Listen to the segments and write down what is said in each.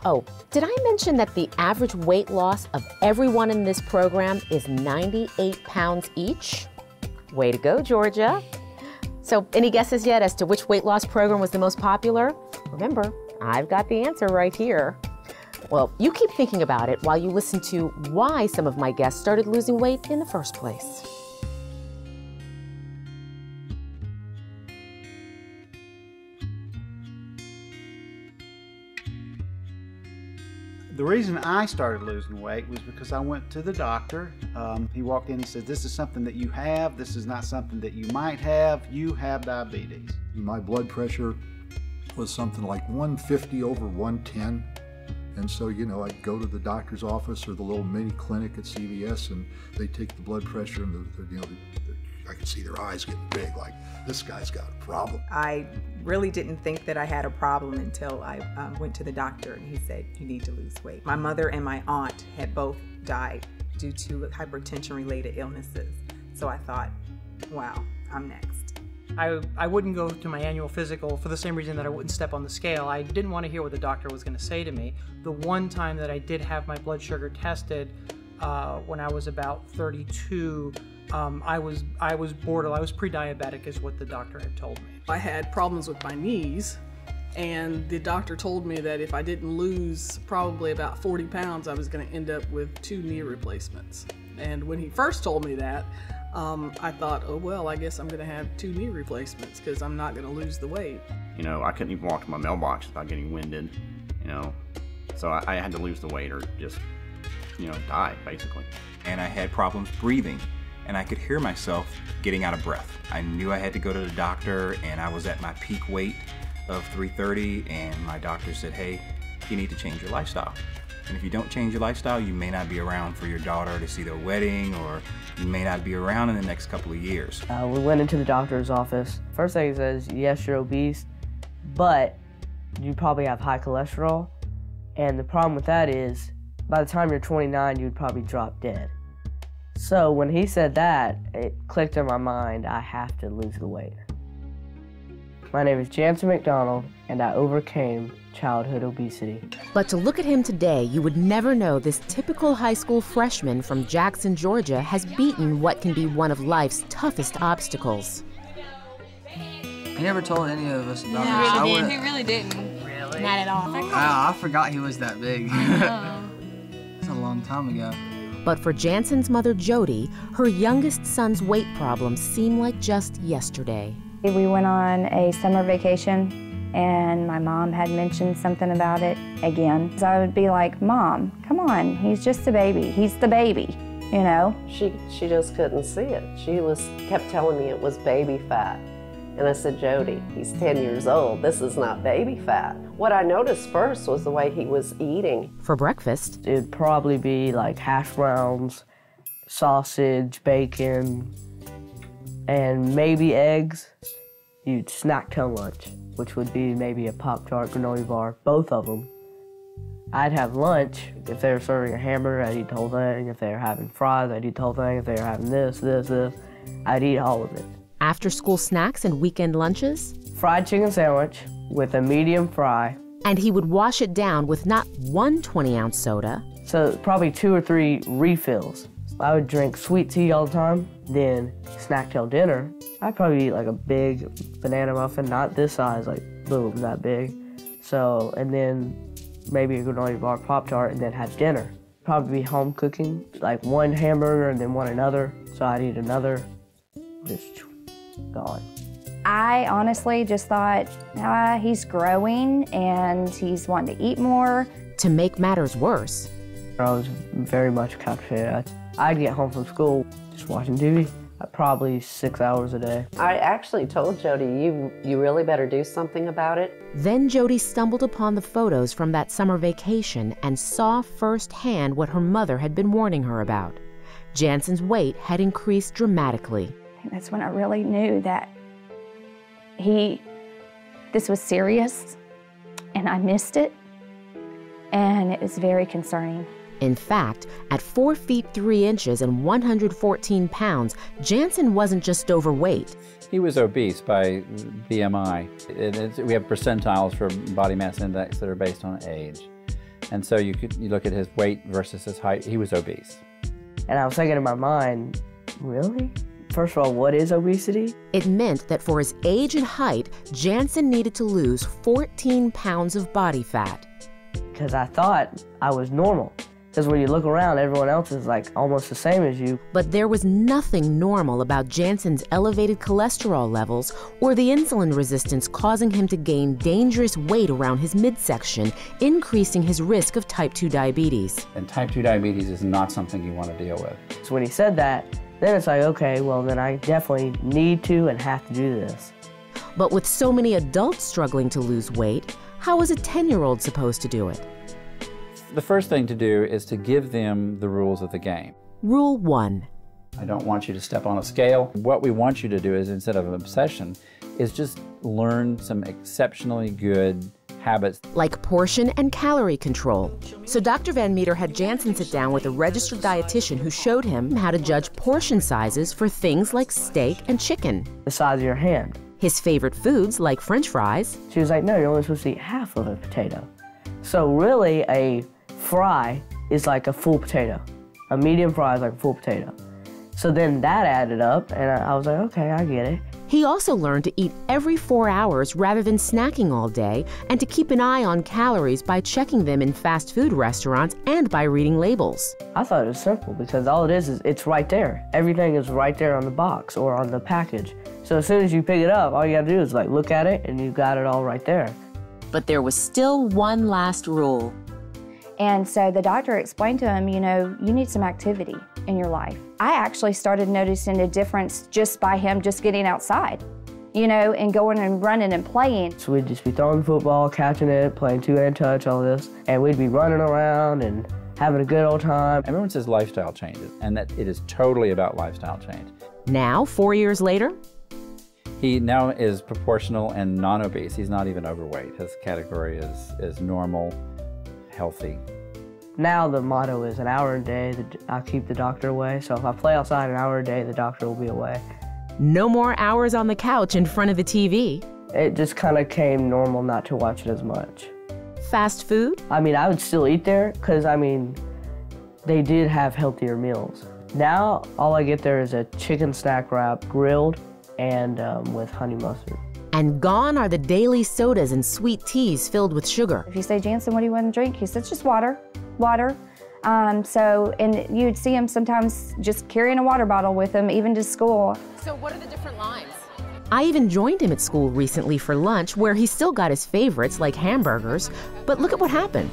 Oh, did I mention that the average weight loss of everyone in this program is 98 pounds each? Way to go, Georgia. So, any guesses yet as to which weight loss program was the most popular? Remember, I've got the answer right here. Well, you keep thinking about it while you listen to why some of my guests started losing weight in the first place. The reason I started losing weight was because I went to the doctor. He walked in, he said, this is something that you have, this is not something that you might have, you have diabetes. My blood pressure was something like 150 over 110. And so, you know, I'd go to the doctor's office or the little mini clinic at CVS, and they take the blood pressure, and I could see their eyes getting big, like, this guy's got a problem. I really didn't think that I had a problem until I went to the doctor, and he said, you need to lose weight. My mother and my aunt had both died due to hypertension-related illnesses. So I thought, wow, I'm next. I wouldn't go to my annual physical for the same reason that I wouldn't step on the scale. I didn't want to hear what the doctor was going to say to me. The one time that I did have my blood sugar tested when I was about 32, I was borderline. I was pre-diabetic is what the doctor had told me. I had problems with my knees, and the doctor told me that if I didn't lose probably about 40 pounds, I was going to end up with 2 knee replacements. And when he first told me that, I thought, oh well, I guess I'm going to have 2 knee replacements because I'm not going to lose the weight. You know, I couldn't even walk to my mailbox without getting winded, you know. So I had to lose the weight or just, you know, die, basically. And I had problems breathing, and I could hear myself getting out of breath. I knew I had to go to the doctor, and I was at my peak weight of 330, and my doctor said, hey, you need to change your lifestyle. And if you don't change your lifestyle, you may not be around for your daughter to see their wedding, or you may not be around in the next couple of years. We went into the doctor's office. First thing he says, yes, you're obese, but you probably have high cholesterol. And the problem with that is, by the time you're 29, you'd probably drop dead. So when he said that, it clicked in my mind, I have to lose the weight. My name is Jansen McDonald, and I overcame childhood obesity. But to look at him today, you would never know this typical high school freshman from Jackson, Georgia has beaten what can be one of life's toughest obstacles. He never told any of us about this. He really didn't. Really? Not at all. I forgot he was that big. It's a long time ago. But for Jansen's mother, Jody, her youngest son's weight problems seem like just yesterday. We went on a summer vacation, and my mom had mentioned something about it again. So I would be like, Mom, come on, he's just a baby. He's the baby, you know? She just couldn't see it. She kept telling me it was baby fat. And I said, Jody, he's 10 years old. This is not baby fat. What I noticed first was the way he was eating. For breakfast, it'd probably be like hash browns, sausage, bacon, and maybe eggs. You'd snack till lunch, which would be maybe a Pop-Tart, granola bar, both of them. I'd have lunch. If they were serving a hamburger, I'd eat the whole thing. If they were having fries, I'd eat the whole thing. If they were having this, I'd eat all of it. After school snacks and weekend lunches? Fried chicken sandwich with a medium fry. And he would wash it down with not one 20-ounce soda. So probably 2 or 3 refills. I would drink sweet tea all the time, then snack till dinner. I'd probably eat like a big banana muffin, not this size, like boom, that big. So, and then maybe a granola bar Pop-Tart, and then have dinner. Probably be home cooking, like one hamburger and then one another. So I'd eat another, just gone. I honestly just thought, he's growing and he's wanting to eat more. To make matters worse, I was very much couch potato. I'd get home from school just watching TV, probably 6 hours a day. I actually told Jody, you really better do something about it. Then Jody stumbled upon the photos from that summer vacation and saw firsthand what her mother had been warning her about. Jansen's weight had increased dramatically. That's when I really knew that this was serious, and I missed it, and it was very concerning. In fact, at 4 feet 3 inches and 114 pounds, Jansen wasn't just overweight. He was obese by BMI. We have percentiles for body mass index that are based on age. And so you look at his weight versus his height, he was obese. And I was thinking in my mind, really? First of all, what is obesity? It meant that for his age and height, Jansen needed to lose 14 pounds of body fat. Because I thought I was normal. Because when you look around, everyone else is like almost the same as you. But there was nothing normal about Jansen's elevated cholesterol levels or the insulin resistance causing him to gain dangerous weight around his midsection, increasing his risk of type 2 diabetes. And type 2 diabetes is not something you want to deal with. So when he said that, then it's like, okay, well then I definitely need to and have to do this. But with so many adults struggling to lose weight, how was a 10-year-old supposed to do it? The first thing to do is to give them the rules of the game. Rule 1. I don't want you to step on a scale. What we want you to do is, instead of an obsession, is just learn some exceptionally good habits. Like portion and calorie control. So Dr. Van Meter had Jansen sit down with a registered dietitian who showed him how to judge portion sizes for things like steak and chicken. The size of your hand. His favorite foods like French fries. She was like, no, you're only supposed to eat half of a potato. So really a fry is like a full potato. A medium fry is like a full potato. So then that added up, and I was like, okay, I get it. He also learned to eat every 4 hours rather than snacking all day, and to keep an eye on calories by checking them in fast food restaurants and by reading labels. I thought it was simple because all it is it's right there. Everything is right there on the box or on the package. So as soon as you pick it up, all you gotta do is like look at it and you got it all right there. But there was still one last rule. And so the doctor explained to him, you know, you need some activity in your life. I actually started noticing a difference just by him just getting outside, you know, and going and running and playing. So we'd just be throwing the football, catching it, playing two-hand touch, all this, and we'd be running around and having a good old time. Everyone says lifestyle changes, and that it is totally about lifestyle change. Now, 4 years later, he now is proportional and non-obese. He's not even overweight. His category is normal, healthy. Now the motto is an hour a day, I'll keep the doctor away. So if I play outside an hour a day, the doctor will be away. No more hours on the couch in front of the TV. It just kind of came normal not to watch it as much. Fast food? I mean, I would still eat there because, I mean, they did have healthier meals. Now, all I get there is a chicken snack wrap, grilled, and with honey mustard. And gone are the daily sodas and sweet teas filled with sugar. If you say, Jansen, what do you want to drink? He says, just water, water. And you'd see him sometimes just carrying a water bottle with him, even to school. So what are the different lines? I even joined him at school recently for lunch, where he still got his favorites like hamburgers, but look at what happened.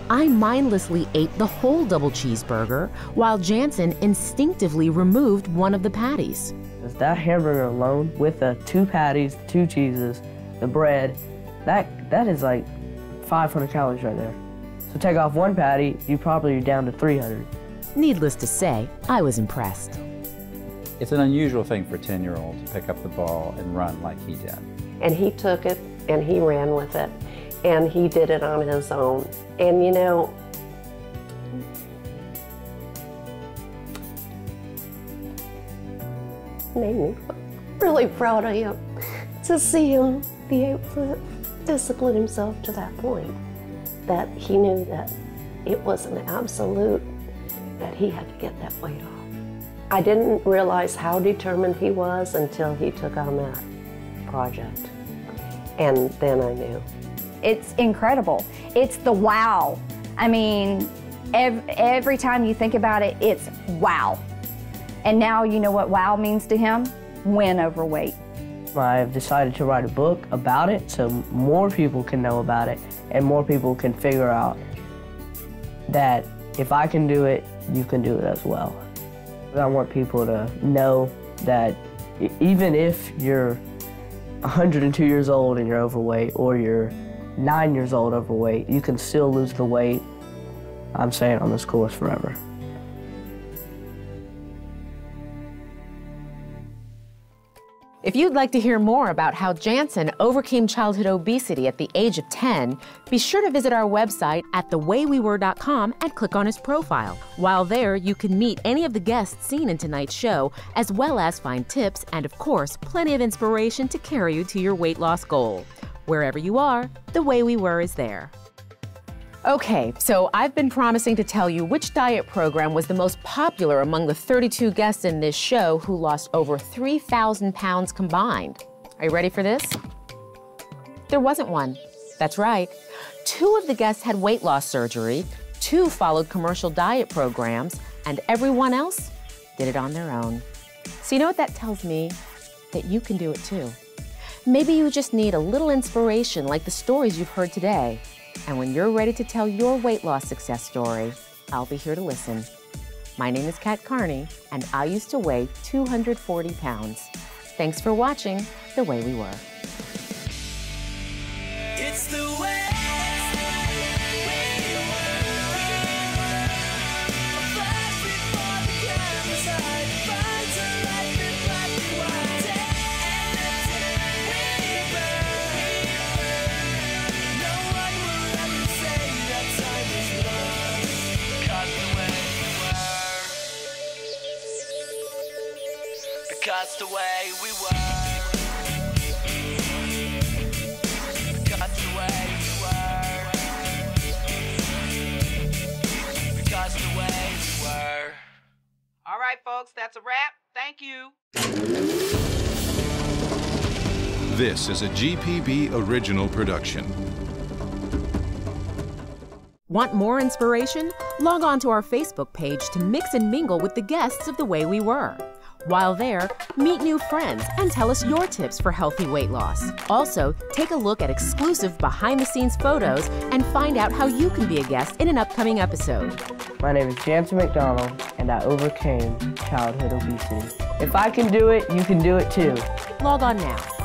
I mindlessly ate the whole double cheeseburger, while Jansen instinctively removed one of the patties. That hamburger alone, with the 2 patties, 2 cheeses, the bread, that is like 500 calories right there. So take off 1 patty, you probably are down to 300. Needless to say, I was impressed. It's an unusual thing for a 10-year-old to pick up the ball and run like he did. And he took it and he ran with it. And he did it on his own. And you know, made me really proud of him to see him be able to discipline himself to that point, that he knew that it was an absolute, that he had to get that weight off. I didn't realize how determined he was until he took on that project. And then I knew. It's incredible. It's the wow. I mean, every time you think about it, it's wow. And now you know what wow means to him? Win over weight. I've decided to write a book about it so more people can know about it and more people can figure out that if I can do it, you can do it as well. I want people to know that even if you're 102 years old and you're overweight, or you're 9 years old overweight, you can still lose the weight. I'm staying on this course forever. If you'd like to hear more about how Jansen overcame childhood obesity at the age of 10, be sure to visit our website at thewaywewere.com and click on his profile. While there, you can meet any of the guests seen in tonight's show, as well as find tips and, of course, plenty of inspiration to carry you to your weight loss goal. Wherever you are, The Way We Were is there. Okay, so I've been promising to tell you which diet program was the most popular among the 32 guests in this show who lost over 3,000 pounds combined. Are you ready for this? There wasn't one. That's right. 2 of the guests had weight loss surgery, 2 followed commercial diet programs, and everyone else did it on their own. So you know what that tells me? That you can do it too. Maybe you just need a little inspiration like the stories you've heard today. And when you're ready to tell your weight loss success story, I'll be here to listen. My name is Kat Carney, and I used to weigh 240 pounds. Thanks for watching The Way We Were. It's the way. That's the way we were. That's the way we were. Because the way we were. All right, folks, that's a wrap. Thank you. This is a GPB original production. Want more inspiration? Log on to our Facebook page to mix and mingle with the guests of The Way We Were. While there, meet new friends and tell us your tips for healthy weight loss. Also, take a look at exclusive behind-the-scenes photos and find out how you can be a guest in an upcoming episode. My name is Jansen McDonald, and I overcame childhood obesity. If I can do it, you can do it too. Log on now